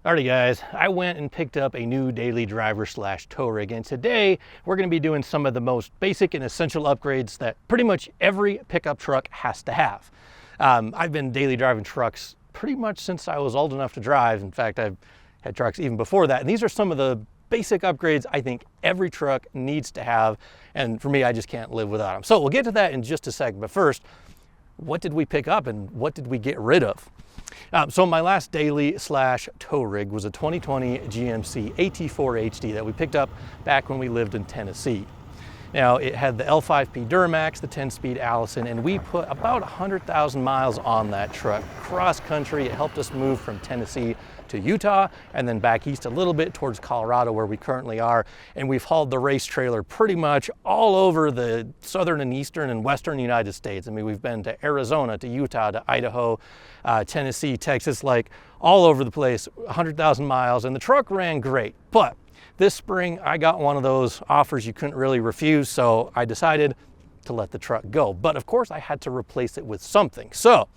Alrighty guys, I went and picked up a new daily driver slash tow rig, and today we're going to be doing some of the most basic and essential upgrades that pretty much every pickup truck has to have. I've been daily driving trucks pretty much since I was old enough to drive. In fact, I've had trucks even before that, and these are some of the basic upgrades I think every truck needs to have, and for me, I just can't live without them. So we'll get to that in just a second, but first, what did we pick up and what did we get rid of? So my last daily slash tow rig was a 2020 GMC AT4 HD that we picked up back when we lived in Tennessee. Now it had the L5P Duramax, the 10-speed Allison, and we put about 100,000 miles on that truck. Cross country, it helped us move from Tennessee to Utah and then back east a little bit towards Colorado where we currently are. And we've hauled the race trailer pretty much all over the southern and eastern and western United States. I mean, we've been to Arizona, to Utah, to Idaho, Tennessee, Texas, like all over the place, 100,000 miles, and the truck ran great. But this spring, I got one of those offers you couldn't really refuse, so I decided to let the truck go. But of course, I had to replace it with something. So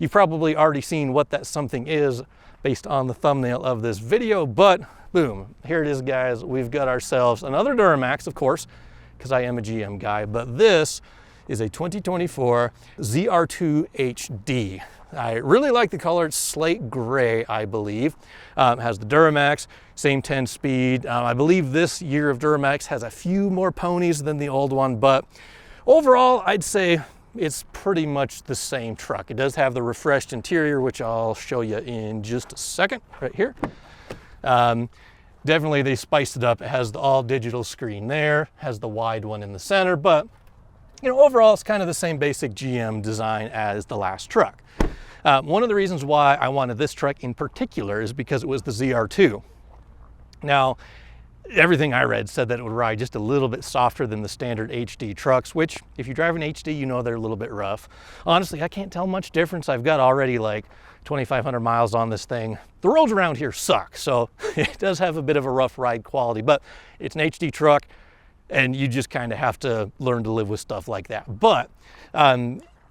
you've probably already seen what that something is based on the thumbnail of this video, but boom, here it is, guys. We've got ourselves another Duramax, of course, because I am a GM guy, but this is a 2024 ZR2 HD. I really like the color. It's slate gray, I believe. It has the Duramax, same 10-speed. I believe this year of Duramax has a few more ponies than the old one, but overall, I'd say it's pretty much the same truck. It does have the refreshed interior, which I'll show you in just a second, right here. Definitely they spiced it up. It has the all digital screen there, has the wide one in the center, but you know, overall it's kind of the same basic GM design as the last truck. One of the reasons why I wanted this truck in particular is because it was the ZR2. Now, everything I read said that it would ride just a little bit softer than the standard HD trucks, which if you drive an HD, you know they're a little bit rough. Honestly, I can't tell much difference. I've got already like 2,500 miles on this thing. The roads around here suck, so it does have a bit of a rough ride quality, but it's an HD truck and you just kind of have to learn to live with stuff like that. But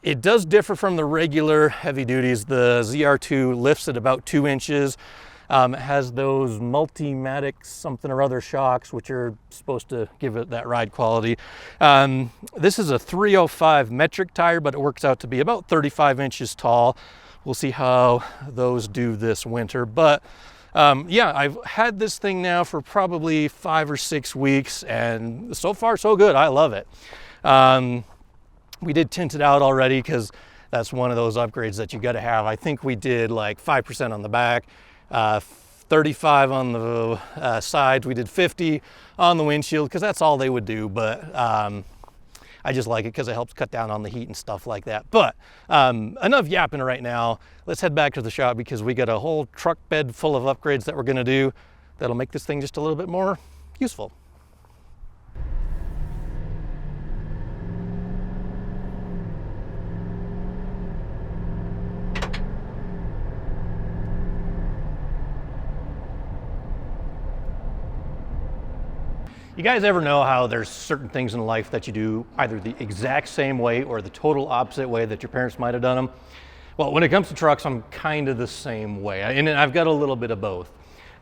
it does differ from the regular heavy duties. The ZR2 lifts at about 2 inches. It has those Multimatic something or other shocks, which are supposed to give it that ride quality. This is a 305 metric tire, but it works out to be about 35 inches tall. We'll see how those do this winter. But yeah, I've had this thing now for probably 5 or 6 weeks, and so far so good. I love it. We did tint it out already because that's one of those upgrades that you got to have. I think we did like 5% on the back. 35 on the sides. We did 50 on the windshield because that's all they would do, but I just like it because it helps cut down on the heat and stuff like that. But enough yapping right now. Let's head back to the shop because we got a whole truck bed full of upgrades that we're going to do that'll make this thing just a little bit more useful. You guys ever know how there's certain things in life that you do either the exact same way or the total opposite way that your parents might have done them? Well, when it comes to trucks, I'm kind of the same way, and I've got a little bit of both.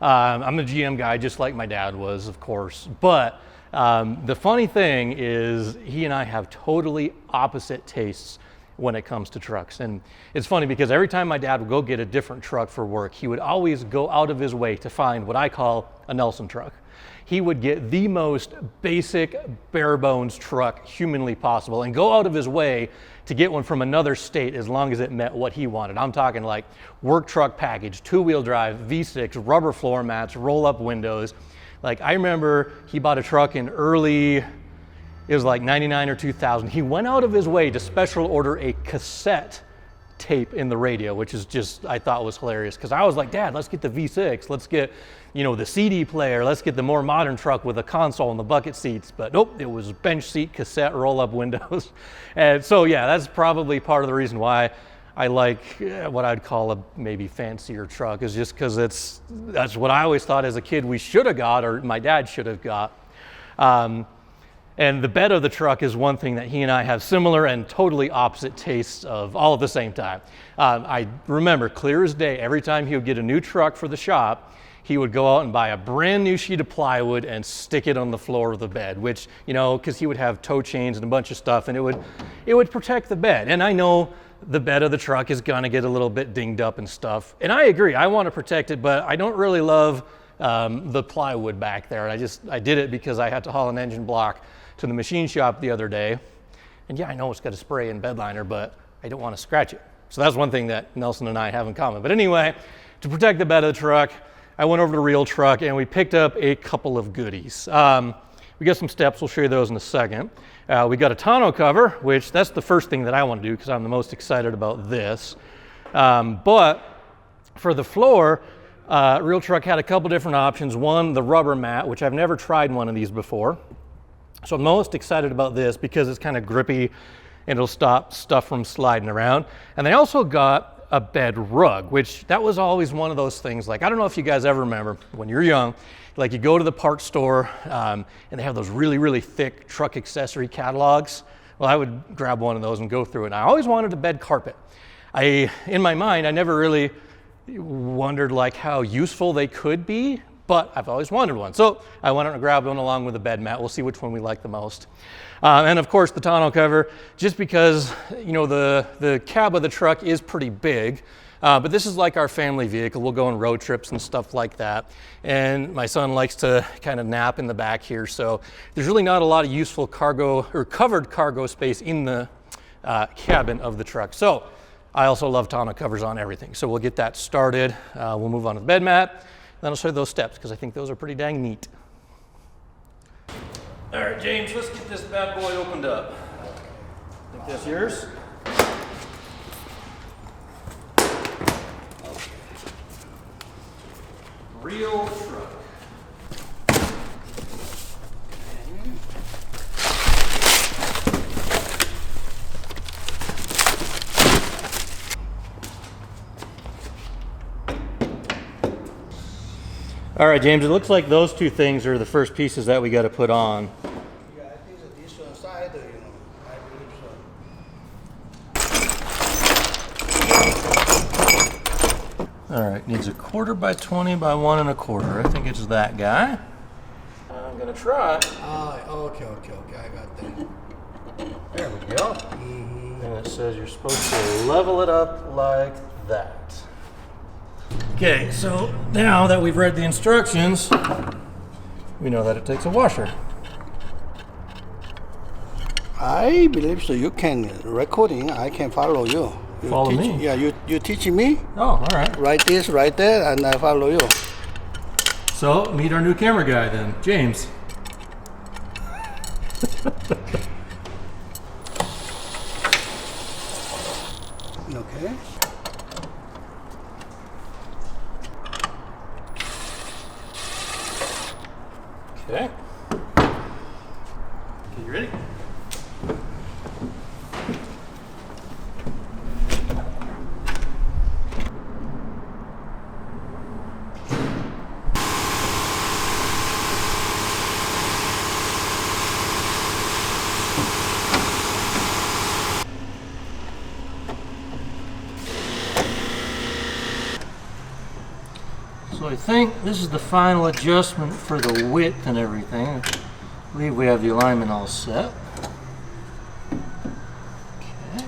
I'm a GM guy just like my dad was, of course, but the funny thing is he and I have totally opposite tastes when it comes to trucks. And it's funny because every time my dad would go get a different truck for work, he would always go out of his way to find what I call a Nelson truck. He would get the most basic, bare bones truck humanly possible and go out of his way to get one from another state as long as it met what he wanted. I'm talking like work truck package, 2-wheel drive, V6, rubber floor mats, roll up windows. Like I remember he bought a truck in early, it was like 99 or 2000. He went out of his way to special order a cassette tape in the radio, which is just, I thought was hilarious because I was like, Dad, let's get the V6, let's get, you know, the CD player, let's get the more modern truck with a console and the bucket seats. But nope, it was bench seat, cassette, roll up windows. And so yeah, that's probably part of the reason why I like what I'd call a maybe fancier truck, is just because that's what I always thought as a kid we should have got, or my dad should have got. And the bed of the truck is one thing that he and I have similar and totally opposite tastes of all at the same time. I remember clear as day, every time he would get a new truck for the shop, he would go out and buy a brand new sheet of plywood and stick it on the floor of the bed, which, you know, because he would have tow chains and a bunch of stuff, and it would protect the bed. And I know the bed of the truck is gonna get a little bit dinged up and stuff. And I agree, I want to protect it, but I don't really love the plywood back there. And I did it because I had to haul an engine block to the machine shop the other day. And yeah, I know it's got a spray and bed liner, but I don't want to scratch it. So that's one thing that Nelson and I have in common. But anyway, to protect the bed of the truck, I went over to Real Truck and we picked up a couple of goodies. We got some steps, we'll show you those in a second. We got a tonneau cover, which that's the first thing that I want to do because I'm the most excited about this. But for the floor, Real Truck had a couple different options. One, the rubber mat, which I've never tried one of these before. So I'm most excited about this because it's kind of grippy and it'll stop stuff from sliding around. And they also got a bed rug, which that was always one of those things. Like, I don't know if you guys ever remember when you're young, like you go to the parts store and they have those really, really thick truck accessory catalogs. Well, I would grab one of those and go through it. And I always wanted a bed carpet. In my mind, I never really wondered like how useful they could be, but I've always wanted one. So I went out and grabbed one along with the bed mat. We'll see which one we like the most. And of course the tonneau cover, just because, you know, the cab of the truck is pretty big, but this is like our family vehicle. We'll go on road trips and stuff like that. And my son likes to kind of nap in the back here. So there's really not a lot of useful cargo or covered cargo space in the cabin of the truck. So I also love tonneau covers on everything. So we'll get that started. We'll move on to the bed mat. Then I'll show you those steps because I think those are pretty dang neat. All right, James, let's get this bad boy opened up. Think that's yours? Real truck. All right, James, it looks like those two things are the first pieces that we got to put on. Yeah, I think that this one side, you know, I believe so. All right, needs a 1/4 by 20 by 1 1/4. I think it's that guy. I'm gonna try. Okay, I got that. There we go. And it says you're supposed to level it up like that. Okay, so now that we've read the instructions, we know that it takes a washer. I believe so. You can recording. I can follow you. Follow me? Yeah, you teaching me. Oh, all right. Write this right there, and I follow you. So meet our new camera guy then, James. Okay. Okay. Okay, you ready? So I think this is the final adjustment for the width and everything. I believe we have the alignment all set. Okay.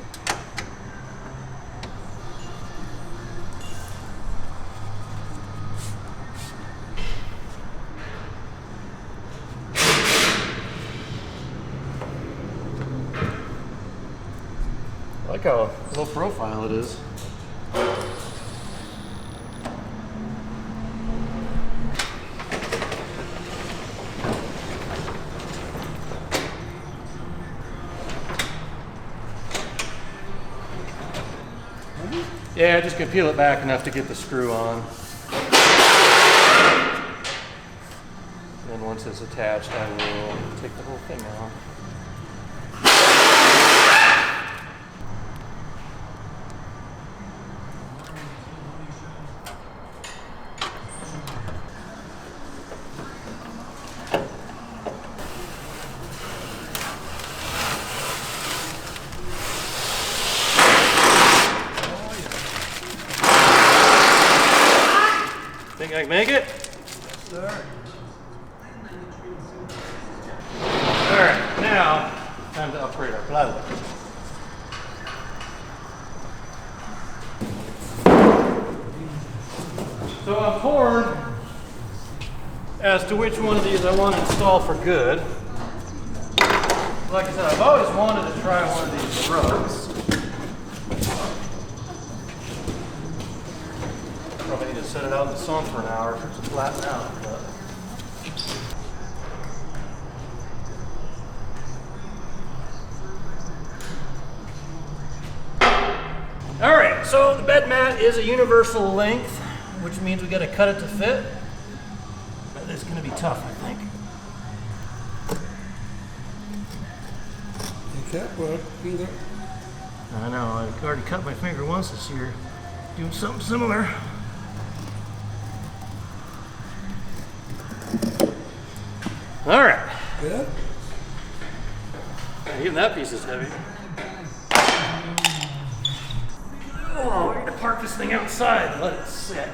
I like how low profile it is. Yeah, just gonna peel it back enough to get the screw on. And once it's attached, I will take the whole thing off. Meg, make it? Sir. All right, now time to upgrade our plywood. So I'm torn as to which one of these I want to install for good. Like I said, I've always wanted to try one of these rugs. Probably need to set it out in the sun for an hour for it to flatten out. But. All right, so the bed mat is a universal length, which means we got to cut it to fit. But this is going to be tough, I think. Be careful, finger. I know, I've already cut my finger once this year, doing something similar. All right. Good. Even that piece is heavy. Oh, we're gonna park this thing outside and let it sit.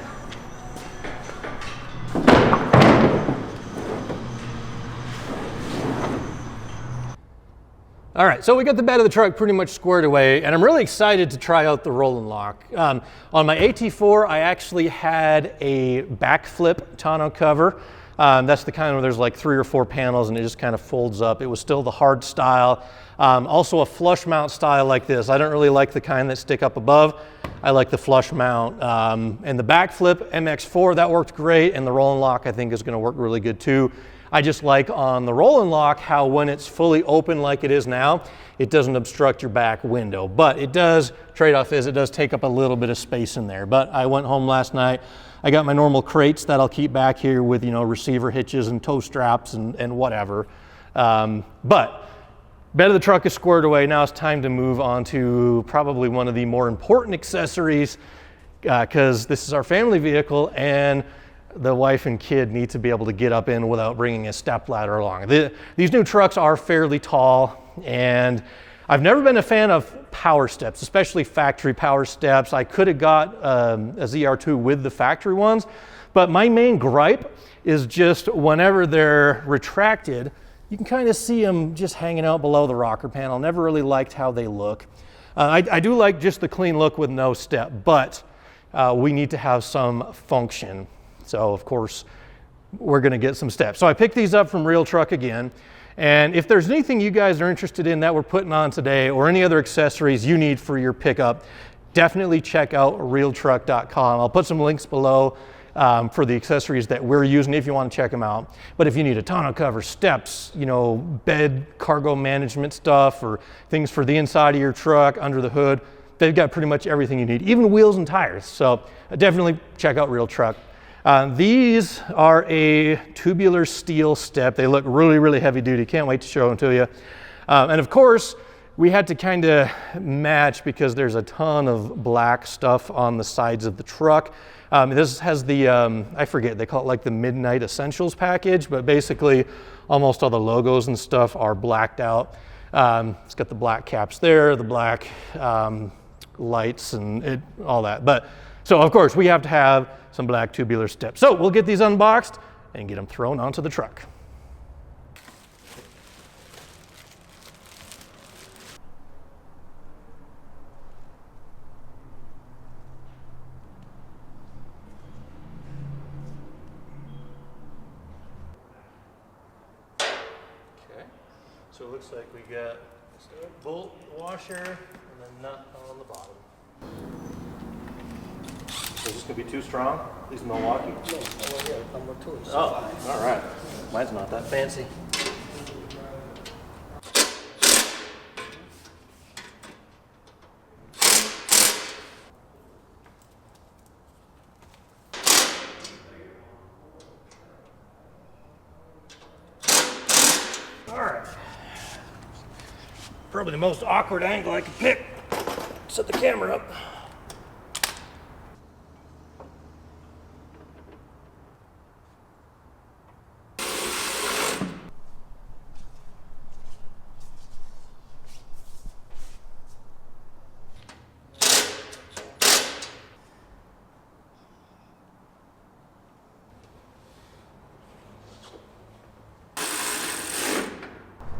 All right, so we got the bed of the truck pretty much squared away, and I'm really excited to try out the roll and lock. On my AT4, I actually had a backflip tonneau cover. That's the kind where there's like 3 or 4 panels and it just kind of folds up. It was still the hard style. Also a flush mount style like this. I don't really like the kind that stick up above. I like the flush mount. And the backflip MX4, that worked great, and the roll and lock I think is gonna work really good too. I just like on the roll and lock how when it's fully open like it is now, it doesn't obstruct your back window. But it does, trade-off is it does take up a little bit of space in there. But I went home last night, I got my normal crates that I'll keep back here with, you know, receiver hitches and toe straps and whatever. But bed of the truck is squared away. Now it's time to move on to probably one of the more important accessories because this is our family vehicle and the wife and kid need to be able to get up in without bringing a step ladder along. These new trucks are fairly tall, and I've never been a fan of power steps, especially factory power steps. I could have got a ZR2 with the factory ones, but my main gripe is just whenever they're retracted, you can kind of see them just hanging out below the rocker panel. Never really liked how they look. I do like just the clean look with no step, but we need to have some function. So of course, we're gonna get some steps. So I picked these up from Real Truck again. And if there's anything you guys are interested in that we're putting on today or any other accessories you need for your pickup, definitely check out realtruck.com. I'll put some links below for the accessories that we're using if you want to check them out. But if you need a tonneau cover, steps, you know, bed cargo management stuff or things for the inside of your truck, under the hood, they've got pretty much everything you need, even wheels and tires. So definitely check out Real Truck. These are a tubular steel step. They look really, really heavy duty. Can't wait to show them to you. And of course, we had to kind of match because there's a ton of black stuff on the sides of the truck. This has the, I forget, they call it like the Midnight Essentials package, but basically almost all the logos and stuff are blacked out. It's got the black caps there, the black lights and all that. But so of course we have to have some black tubular steps. So we'll get these unboxed and get them thrown onto the truck. Okay, so it looks like we got a bolt washer and a nut on the bottom. Is this gonna be too strong? These Milwaukee? No, over here, number 2 is Oh, fine. all right. Mine's not that fancy. All right. Probably the most awkward angle I could pick. Set the camera up.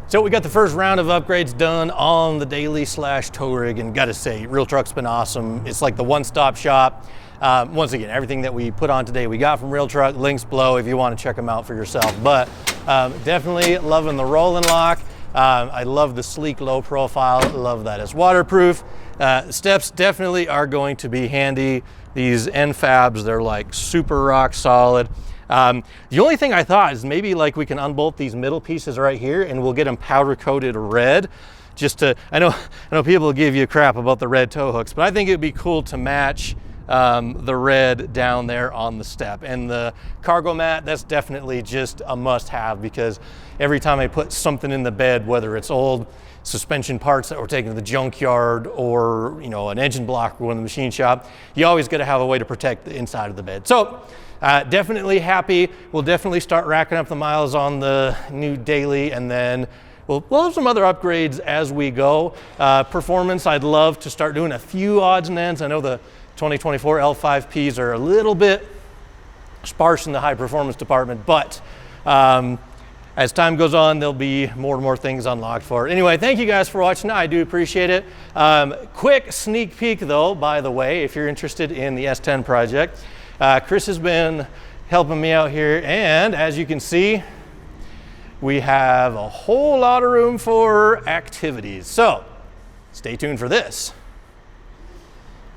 So we got the first round of upgrades done on the daily / tow rig, and gotta say, Real Truck's been awesome. It's like the one-stop shop. Once again, everything that we put on today, we got from Real Truck. Links below if you want to check them out for yourself. But definitely loving the rolling lock. I love the sleek low profile. Love that it's waterproof. Steps definitely are going to be handy. These N-Ffabs, they're like super rock solid. The only thing I thought is maybe like we can unbolt these middle pieces right here and we'll get them powder coated red. Just to, I know people give you crap about the red tow hooks, but I think it'd be cool to match the red down there on the step. And the cargo mat, that's definitely just a must have, because every time I put something in the bed, whether it's old suspension parts that were taken to the junkyard or an engine block going to the machine shop, you always got to have a way to protect the inside of the bed. So definitely happy. We'll definitely start racking up the miles on the new daily, and then we'll have some other upgrades as we go. Performance, I'd love to start doing a few odds and ends. I know the 2024 L5Ps are a little bit sparse in the high performance department, but as time goes on, there'll be more and more things unlocked for it. Anyway, thank you guys for watching. I do appreciate it. Quick sneak peek though, by the way, if you're interested in the S10 project, Chris has been helping me out here, and as you can see, we have a whole lot of room for activities. So stay tuned for this.